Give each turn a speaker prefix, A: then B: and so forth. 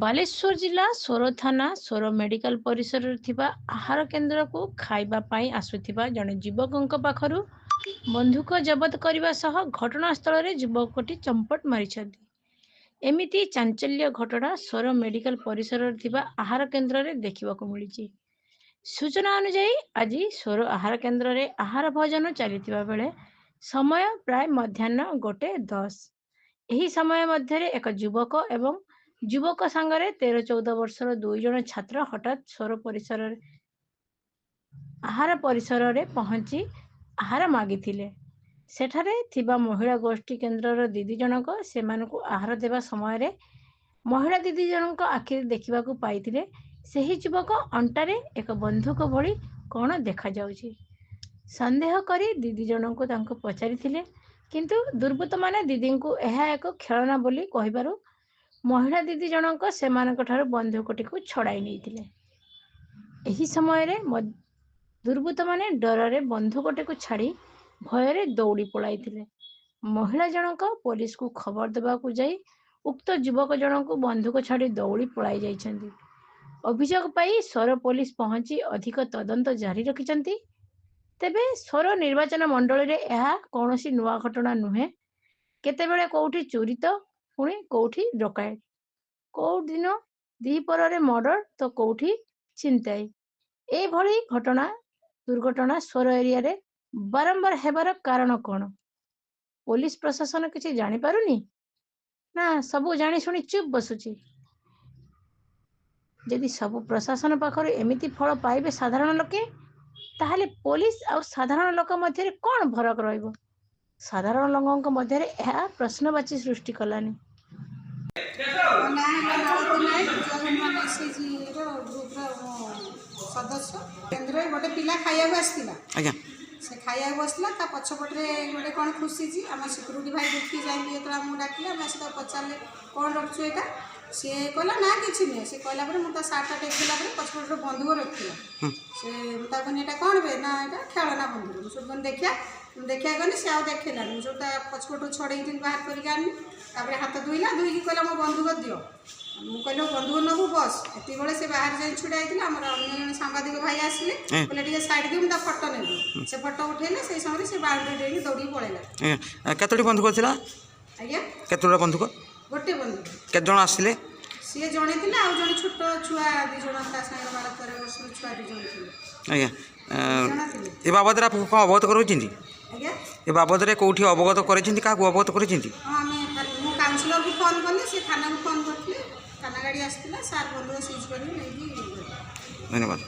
A: ବାଲେଶ୍ୱର ଜିଲ୍ଲା ସୋର ଥାନା ସୋର ମେଡିକାଲ ପରିସରରେ ଥିବା ଆହାର କେନ୍ଦ୍ରକୁ ଖାଇବା ପାଇଁ ଆସୁଥିବା ଜଣେ ଯୁବକଙ୍କ ପାଖରୁ ବନ୍ଧୁକ ଜବତ କରିବା ସହ ଘଟଣାସ୍ଥଳରେ ଯୁବକଟି ଚମ୍ପଟ ମାରିଛନ୍ତି। ଏମିତି ଚାଞ୍ଚଲ୍ୟ ଘଟଣା ସୋର ମେଡିକାଲ ପରିସରରେ ଥିବା ଆହାର କେନ୍ଦ୍ରରେ ଦେଖିବାକୁ ମିଳିଛି। ସୂଚନା ଅନୁଯାୟୀ ଆଜି ସୋର ଆହାର କେନ୍ଦ୍ରରେ ଆହାର ଭୋଜନ ଚାଲିଥିବା ବେଳେ ସମୟ ପ୍ରାୟ ମଧ୍ୟାହ୍ନ 1:10। ଏହି ସମୟ ମଧ୍ୟରେ ଏକ ଯୁବକ ଏବଂ ଯୁବକ ସାଙ୍ଗରେ 13-14 ବର୍ଷର 2 ଜଣ ଛାତ୍ର ହଠାତ୍ ଆହାର ପରିସରରେ ପହଞ୍ଚି ଆହାର ମାଗିଥିଲେ। ସେଠାରେ ଥିବା ମହିଳା ଗୋଷ୍ଠୀ କେନ୍ଦ୍ରର ଦିଦି ଜଣକ ସେମାନଙ୍କୁ ଆହାର ଦେବା ସମୟରେ ମହିଳା ଦିଦି ଜଣଙ୍କ ଆଖିରେ ଦେଖିବାକୁ ପାଇଥିଲେ ସେହି ଯୁବକ ଅଣ୍ଟାରେ ଏକ ବନ୍ଧୁକ ଭଳି କ'ଣ ଦେଖାଯାଉଛି। ସନ୍ଦେହ କରି ଦିଦି ଜଣଙ୍କୁ ତାଙ୍କୁ ପଚାରିଥିଲେ, କିନ୍ତୁ ଦୁର୍ବୃତ୍ତମାନେ ଦିଦିଙ୍କୁ ଏହା ଏକ ଖେଳନା ବୋଲି କହିବାରୁ ମହିଳା ଦିଦି ଜଣକ ସେମାନଙ୍କଠାରୁ ବନ୍ଧୁକଟିକୁ ଛଡ଼ାଇ ନେଇଥିଲେ। ଏହି ସମୟରେ ଦୁର୍ବୃତ୍ତମାନେ ଡରରେ ବନ୍ଧୁକଟିକୁ ଛାଡ଼ି ଭୟରେ ଦୌଡ଼ି ପଳାଇଥିଲେ। ମହିଳା ଜଣକ ପୋଲିସକୁ ଖବର ଦେବାକୁ ଯାଇ ଉକ୍ତ ଯୁବକ ଜଣଙ୍କୁ ବନ୍ଧୁକ ଛାଡ଼ି ଦୌଡ଼ି ପଳାଇ ଯାଇଛନ୍ତି। ଅଭିଯୋଗ ପାଇ ସୋର ପୋଲିସ ପହଞ୍ଚି ଅଧିକ ତଦନ୍ତ ଜାରି ରଖିଛନ୍ତି। ତେବେ ସୋର ନିର୍ବାଚନ ମଣ୍ଡଳୀରେ ଏହା କୌଣସି ନୂଆ ଘଟଣା ନୁହେଁ। କେତେବେଳେ କୋଉଠି ଚୋରି ତ ପୁଣି କୋଉଠି ଡକାୟତ, କୋଉ ଦିନ ଦ୍ୱିପହରରେ ମର୍ଡର ତ କୋଉଠି ଛିନତାଇ। ଏଭଳି ଦୁର୍ଘଟଣା ସୋର ଏରିଆରେ ବାରମ୍ବାର ହେବାର କାରଣ କ'ଣ? ପୋଲିସ ପ୍ରଶାସନ କିଛି ଜାଣିପାରୁନି ନା ସବୁ ଜାଣିଶୁଣି ଚୁପ୍ ବସୁଛି? ଯଦି ସବୁ ପ୍ରଶାସନ ପାଖରୁ ଏମିତି ଫଳ ପାଇବେ ସାଧାରଣ ଲୋକେ, ତାହେଲେ ପୋଲିସ ଆଉ ସାଧାରଣ ଲୋକ ମଧ୍ୟରେ କ'ଣ ଫରକ ରହିବ? ସାଧାରଣ ଲୋକଙ୍କ ମଧ୍ୟରେ ଏହା ପ୍ରଶ୍ନବାଚୀ ସୃଷ୍ଟି କଲାନି।
B: ସଦସ୍ୟ କେନ୍ଦ୍ରରେ ଗୋଟେ ପିଲା ଖାଇବାକୁ ଆସିଥିଲା। ସେ ଖାଇବାକୁ ବସିଥିଲା, ତା ପଛପଟରେ ଗୋଟେ କ'ଣ ଖୁସିଛି। ଆମ ସିକ୍ୟୁରିଟି ଭାଇ ଦେଖିକି ଯାଇକି ଯେତେବେଳେ ଆମକୁ ଡାକିଲେ, ଆମେ ଆସି ତାକୁ ପଚାରିଲେ କ'ଣ ରଖୁଛୁ ଏଇଟା। ସିଏ କହିଲା ନା କିଛି ନୁହେଁ। ସେ କହିଲା ପରେ ମୁଁ ତା ସାର୍ଟଟା ଟେକିଦେଲା ପରେ ପଛପଟରେ ବନ୍ଧୁକ ରଖିଥିଲା। ସେ ମୁଁ ତାକୁ କହିଲି ଏଇଟା କ'ଣ ବେ? ନା ଏଇଟା ଖେଳନା ବନ୍ଧୁକ। ମୁଁ ସବୁ ଦେଖିବା ଗଲି, ସେ ଆଉ ଦେଖେଇଲାନି। ମୁଁ ସବୁ ତା ପଛପଟୁ ଛଡ଼େଇକି ବାହାର କରିକି ଆଣିଲି। ତାପରେ ହାତ ଧୋଇକି କହିଲା ମୋ ବନ୍ଧୁକ ଦିଅ। ମୁଁ କହିଲି ବନ୍ଧୁକ ନେବୁ ବସ୍। ଏତିକିବେଳେ ସେ ବାହାରେ ଯାଇ ଛିଡ଼ା ହେଇଥିଲା। ଆମର ଅନ୍ୟ ଜଣେ ସାମ୍ବାଦିକ ଭାଇ ଆସିଲେ, କହିଲେ ଟିକେ ସାଇଡ଼୍ ଦିଅ, ମୁଁ ତା ଫଟୋ ନେବି। ସେ ଫଟୋ ଉଠେଇଲେ, ସେଇ ସମୟରେ ସେ ବାଉଣ୍ଡରୀ ଦେଇକି ଦୌଡ଼ିକି ପଳେଇଲା।
C: କେତୋଟି ବନ୍ଧୁକ ଥିଲା?
B: ଆଜ୍ଞା,
C: କେତୋଟା ବନ୍ଧୁକ?
B: ଗୋଟେ ବନ୍ଧୁକ।
C: କେତେ ଜଣ ଆସିଥିଲେ?
B: ସିଏ ଜଣେ ଥିଲା, ଆଉ ଜଣେ ଛୋଟ ଛୁଆ 2 ଜଣ, ତା ସାଙ୍ଗରେ 12-13 ବର୍ଷର ଛୁଆ 2 ଜଣ ଥିଲେ।
C: ଆଜ୍ଞା, ଏ ବାବଦରେ ଆପଣ କ'ଣ ଅବଗତ କରାଉଛନ୍ତି?
B: ଆଜ୍ଞା,
C: ଏ ବାବଦରେ କେଉଁଠି ଅବଗତ କରିଛନ୍ତି? କାହାକୁ ଅବଗତ କରିଛନ୍ତି?
B: ହଁ, ମୁଁ କାଉନ୍ସିଲରକୁ ଫୋନ୍ କଲି, ସେ ଥାନାକୁ ଫୋନ୍ କରିଥିଲେ। ଥାନା ଗାଡ଼ି ଆସିଥିଲା, ସାର୍ ବନ୍ଧୁକ ସିଜ୍ କରିକି ନେଇକି।
C: ଧନ୍ୟବାଦ।